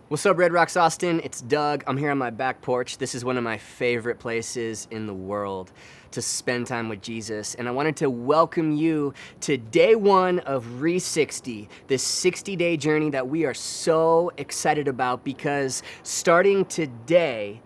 What's up, Red Rocks Austin? It's Doug. I'm here on my back porch. This is one of my favorite places in the world to spend time with Jesus. And I wanted to welcome you to day one of RE60, this 60-day journey that we are so excited about because starting today,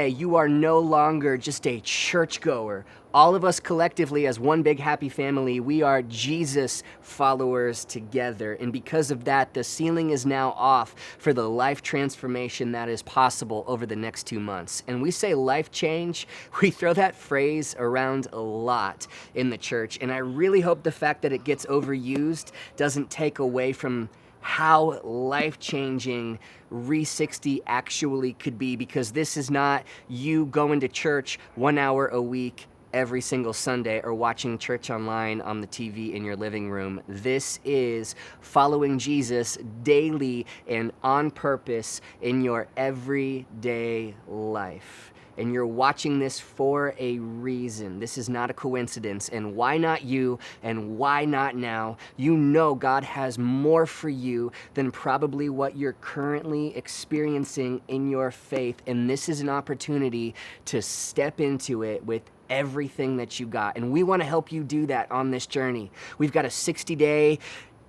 you are no longer just a churchgoer. All of us collectively as one big happy family, we are Jesus followers together. And because of that, the ceiling is now off for the life transformation that is possible over the next 2 months. And we say life change, we throw that phrase around a lot in the church. And I really hope the fact that it gets overused doesn't take away from how life-changing RE60 actually could be, because this is not you going to church 1 hour a week every single Sunday or watching church online on the TV in your living room. This is following Jesus daily and on purpose in your everyday life. And you're watching this for a reason. This is not a coincidence. And why not you? And why not now? You know God has more for you than probably what you're currently experiencing in your faith. And this is an opportunity to step into it with everything that you got. And we want to help you do that on this journey. We've got a 60-day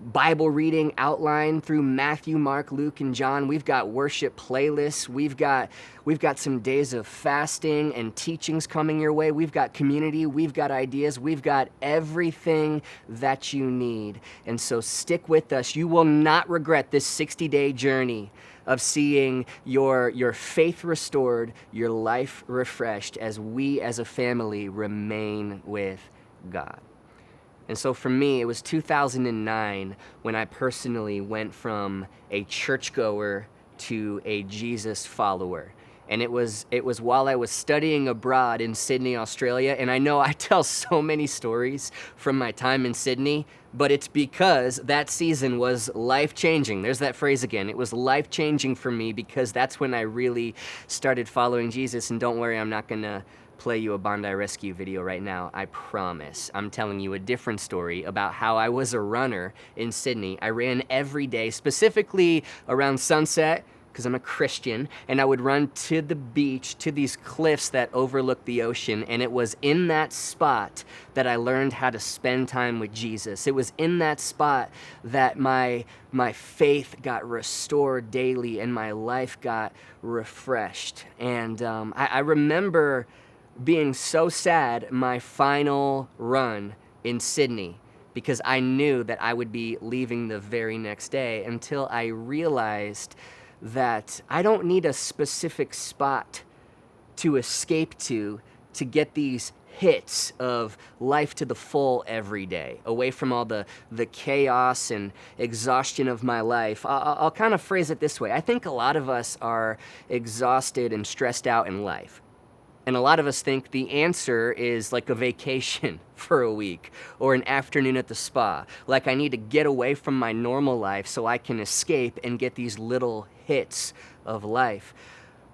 Bible reading outline through Matthew, Mark, Luke, and John. We've got worship playlists. We've got some days of fasting and teachings coming your way. We've got community. We've got ideas. We've got everything that you need. And so stick with us. You will not regret this 60-day journey of seeing your faith restored, your life refreshed as we as a family remain with God. And so for me, it was 2009 when I personally went from a churchgoer to a Jesus follower. And it was while I was studying abroad in Sydney, Australia. And I know I tell so many stories from my time in Sydney, but it's because that season was life-changing. There's that phrase again. It was life-changing for me because that's when I really started following Jesus. And don't worry, I'm not gonna play you a Bondi Rescue video right now, I promise. I'm telling you a different story about how I was a runner in Sydney. I ran every day, specifically around sunset, because I'm a Christian, and I would run to the beach, to these cliffs that overlook the ocean, and it was in that spot that I learned how to spend time with Jesus. It was in that spot that my faith got restored daily and my life got refreshed. And I remember being so sad my final run in Sydney because I knew that I would be leaving the very next day until I realized that I don't need a specific spot to escape to get these hits of life to the full every day, away from all the chaos and exhaustion of my life. I'll kind of phrase it this way. I think a lot of us are exhausted and stressed out in life. And a lot of us think the answer is like a vacation for a week or an afternoon at the spa. Like I need to get away from my normal life so I can escape and get these little hits of life.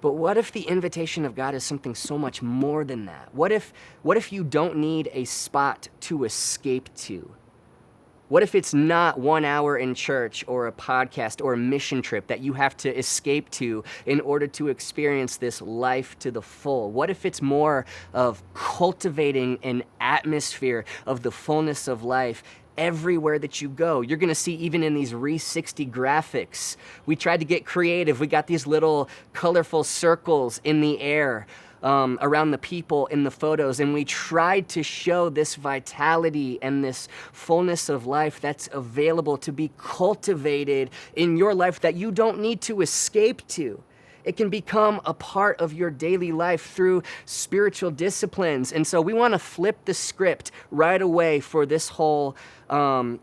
But what if the invitation of God is something so much more than that? What if you don't need a spot to escape to? What if it's not 1 hour in church or a podcast or a mission trip that you have to escape to in order to experience this life to the full? What if it's more of cultivating an atmosphere of the fullness of life everywhere that you go? You're gonna see even in these RE60 graphics, we tried to get creative. We got these little colorful circles in the air around the people in the photos, and we tried to show this vitality and this fullness of life that's available to be cultivated in your life that you don't need to escape to. It can become a part of your daily life through spiritual disciplines. And so we want to flip the script right away for this whole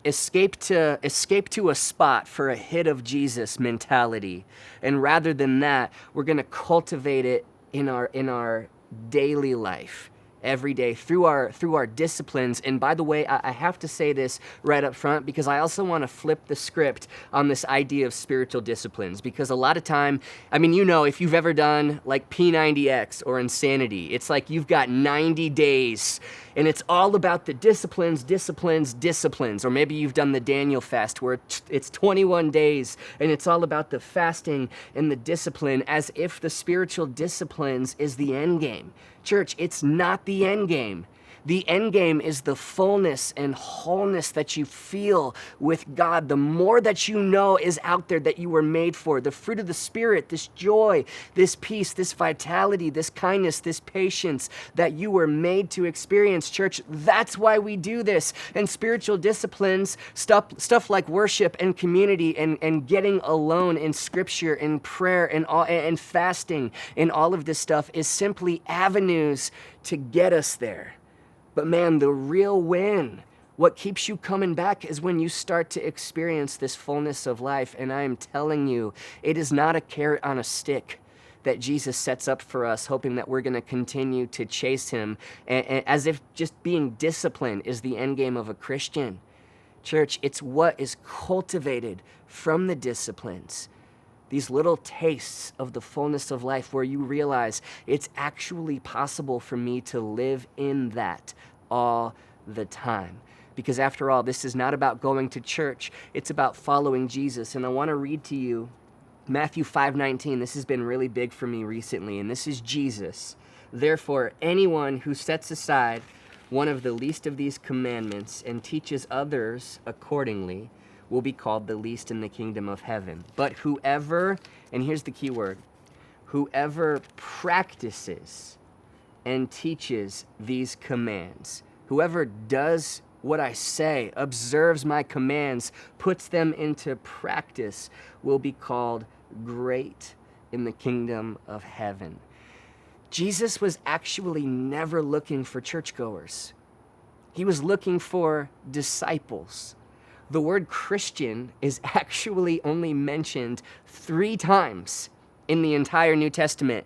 escape to a spot for a hit of Jesus mentality. And rather than that, we're going to cultivate it in our daily life, every day through our disciplines. And by the way, I have to say this right up front because I also want to flip the script on this idea of spiritual disciplines, because a lot of time, I mean, if you've ever done like P90X or Insanity, it's like you've got 90 days and it's all about the disciplines. Or maybe you've done the Daniel fast where it's 21 days and it's all about the fasting and the discipline, as if the spiritual disciplines is the end game. Church, it's not the end game. The end game is the fullness and wholeness that you feel with God. The more that you know is out there that you were made for. The fruit of the Spirit, this joy, this peace, this vitality, this kindness, this patience that you were made to experience. Church, that's why we do this. And spiritual disciplines, stuff like worship and community and getting alone in Scripture and prayer and fasting and all of this stuff is simply avenues to get us there. But man, the real win, what keeps you coming back, is when you start to experience this fullness of life. And I am telling you, it is not a carrot on a stick that Jesus sets up for us, hoping that we're going to continue to chase him, and as if just being disciplined is the end game of a Christian. Church, it's what is cultivated from the disciplines. These little tastes of the fullness of life where you realize it's actually possible for me to live in that all the time. Because after all, this is not about going to church. It's about following Jesus. And I want to read to you Matthew 5:19. This has been really big for me recently. And this is Jesus. Therefore, anyone who sets aside one of the least of these commandments and teaches others accordingly will be called the least in the kingdom of heaven. But whoever, and here's the key word, whoever practices and teaches these commands, whoever does what I say, observes my commands, puts them into practice, will be called great in the kingdom of heaven. Jesus was actually never looking for churchgoers. He was looking for disciples. The word Christian is actually only mentioned 3 times in the entire New Testament.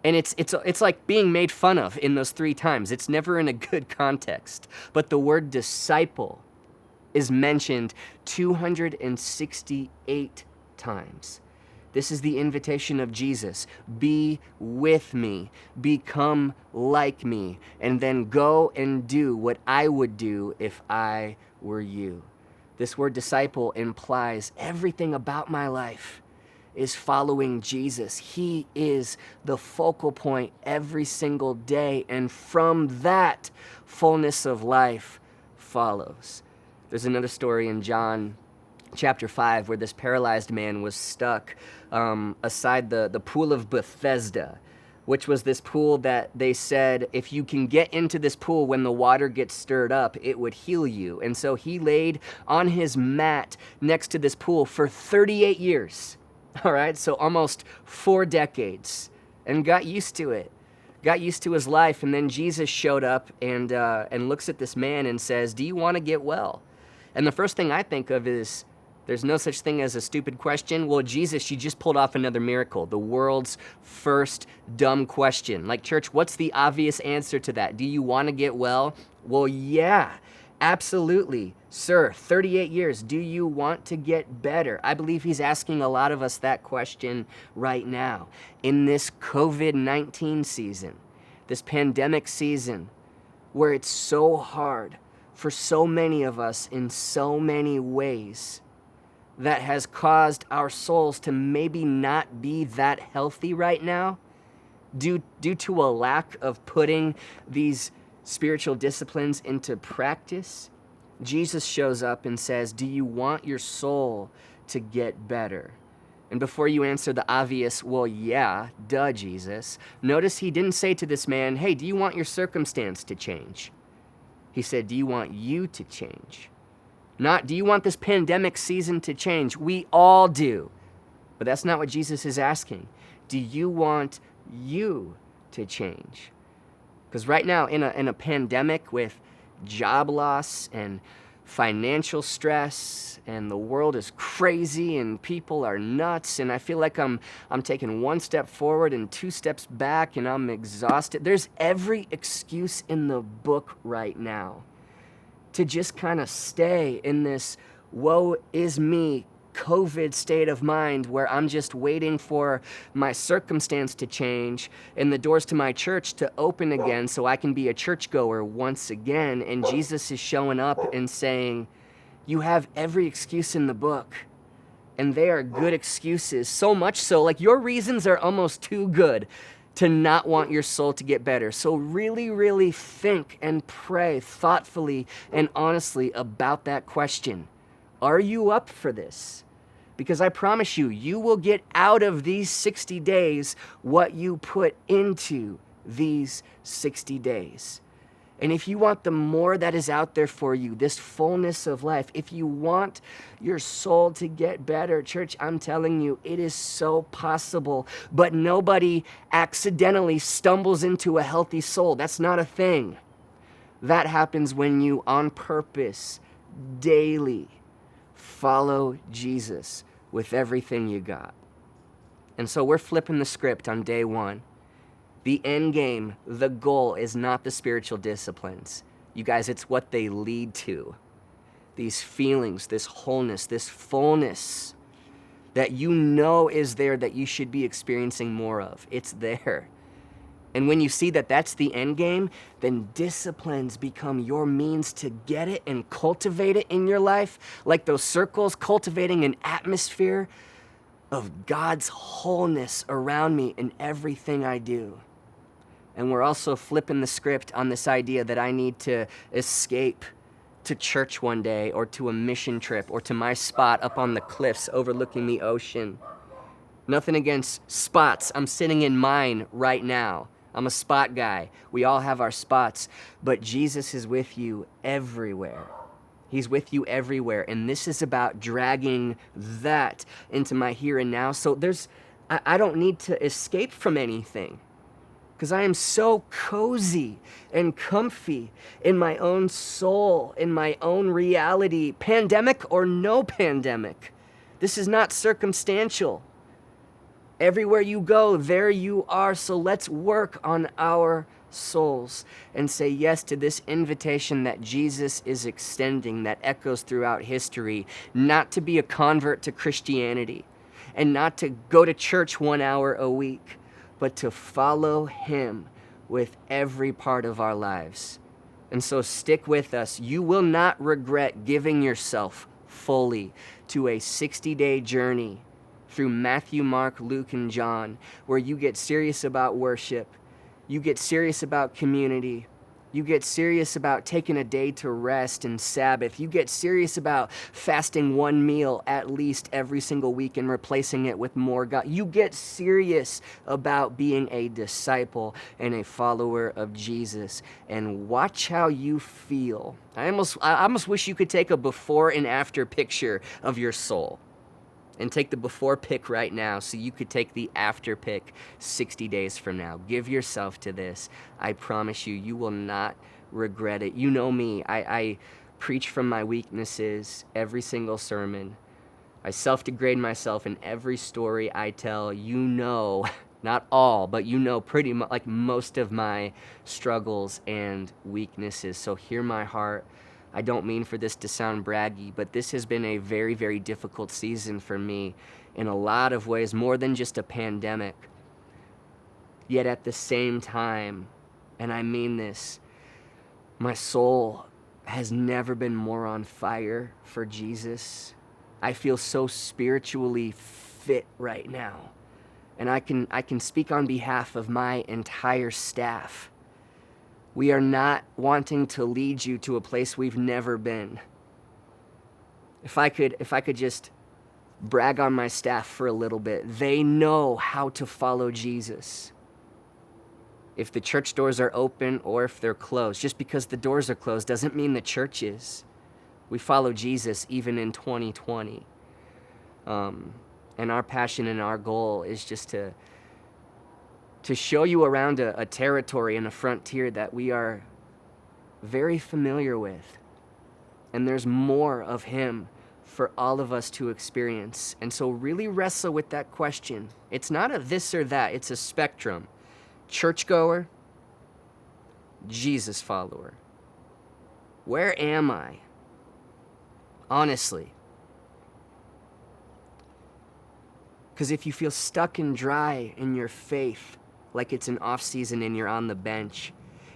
And it's like being made fun of in those 3 times. It's never in a good context. But the word disciple is mentioned 268 times. This is the invitation of Jesus. Be with me, become like me, and then go and do what I would do if I were you. This word disciple implies everything about my life is following Jesus. He is the focal point every single day, and from that, fullness of life follows. There's another story in John chapter 5 where this paralyzed man was stuck aside the pool of Bethesda, which was this pool that they said, if you can get into this pool when the water gets stirred up, it would heal you. And so he laid on his mat next to this pool for 38 years, all right? So almost 4 decades, and got used to it, got used to his life. And then Jesus showed up and looks at this man and says, do you want to get well? And the first thing I think of is, there's no such thing as a stupid question. Well, Jesus, you just pulled off another miracle, the world's first dumb question. Like, church, what's the obvious answer to that? Do you want to get well? Well, yeah, absolutely. Sir, 38 years, do you want to get better? I believe he's asking a lot of us that question right now. In this COVID-19 season, this pandemic season, where it's so hard for so many of us in so many ways, that has caused our souls to maybe not be that healthy right now due to a lack of putting these spiritual disciplines into practice. Jesus shows up and says, do you want your soul to get better? And before you answer the obvious, well, yeah, duh, Jesus, notice he didn't say to this man, hey, do you want your circumstance to change? He said, do you want you to change? Not, do you want this pandemic season to change? We all do. But that's not what Jesus is asking. Do you want you to change? Because right now, in a pandemic with job loss and financial stress, and the world is crazy and people are nuts, and I feel like I'm taking one step forward and two steps back, and I'm exhausted. There's every excuse in the book right now to just kind of stay in this woe is me COVID state of mind where I'm just waiting for my circumstance to change and the doors to my church to open again so I can be a churchgoer once again. And Jesus is showing up and saying, you have every excuse in the book, and they are good excuses. So much so, like your reasons are almost too good to not want your soul to get better. So really, really think and pray thoughtfully and honestly about that question. Are you up for this? Because I promise you, you will get out of these 60 days what you put into these 60 days. And if you want the more that is out there for you, this fullness of life, if you want your soul to get better, church, I'm telling you, it is so possible. But nobody accidentally stumbles into a healthy soul. That's not a thing. That happens when you, on purpose, daily, follow Jesus with everything you got. And so we're flipping the script on day one. The end game, the goal is not the spiritual disciplines. You guys, it's what they lead to. These feelings, this wholeness, this fullness that you know is there that you should be experiencing more of. It's there. And when you see that that's the end game, then disciplines become your means to get it and cultivate it in your life, like those circles cultivating an atmosphere of God's wholeness around me in everything I do. And we're also flipping the script on this idea that I need to escape to church one day or to a mission trip or to my spot up on the cliffs overlooking the ocean. Nothing against spots. I'm sitting in mine right now. I'm a spot guy. We all have our spots, but Jesus is with you everywhere. He's with you everywhere, and this is about dragging that into my here and now. So I don't need to escape from anything because I am so cozy and comfy in my own soul, in my own reality, pandemic or no pandemic. This is not circumstantial. Everywhere you go, there you are. So let's work on our souls and say yes to this invitation that Jesus is extending that echoes throughout history, not to be a convert to Christianity and not to go to church 1 hour a week, but to follow him with every part of our lives. And so stick with us. You will not regret giving yourself fully to a 60-day journey through Matthew, Mark, Luke, and John, where you get serious about worship, you get serious about community, you get serious about taking a day to rest and Sabbath, you get serious about fasting one meal at least every single week and replacing it with more God. You get serious about being a disciple and a follower of Jesus, and watch how you feel. I almost wish you could take a before and after picture of your soul. And take the before pic right now so you could take the after pic 60 days from now. Give yourself to this. I promise you, you will not regret it. You know me. I preach from my weaknesses every single sermon. I self-degrade myself in every story I tell. You know, not all, but you know pretty much like most of my struggles and weaknesses. So hear my heart. I don't mean for this to sound braggy, but this has been a very, very difficult season for me in a lot of ways, more than just a pandemic. Yet at the same time, and I mean this, my soul has never been more on fire for Jesus. I feel so spiritually fit right now. And I can speak on behalf of my entire staff. We are not wanting to lead you to a place we've never been. If I could just brag on my staff for a little bit, they know how to follow Jesus. If the church doors are open or if they're closed, just because the doors are closed doesn't mean the church is. We follow Jesus even in 2020. And our passion and our goal is just to show you around a territory and a frontier that we are very familiar with. And there's more of him for all of us to experience. And so really wrestle with that question. It's not a this or that, it's a spectrum. Churchgoer, Jesus follower. Where am I? Honestly. Because if you feel stuck and dry in your faith, like it's an off season and you're on the bench,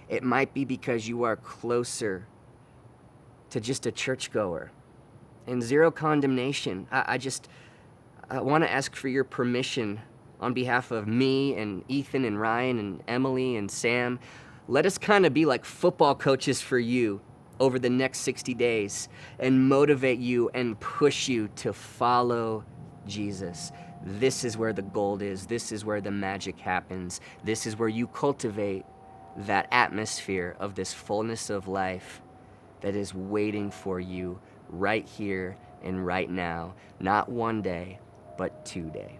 it might be because you are closer to just a churchgoer. And zero condemnation. I want to ask for your permission on behalf of me and Ethan and Ryan and Emily and Sam. Let us kind of be like football coaches for you over the next 60 days and motivate you and push you to follow Jesus. This is where the gold is. This is where the magic happens. This is where you cultivate that atmosphere of this fullness of life that is waiting for you right here and right now. Not one day, but today.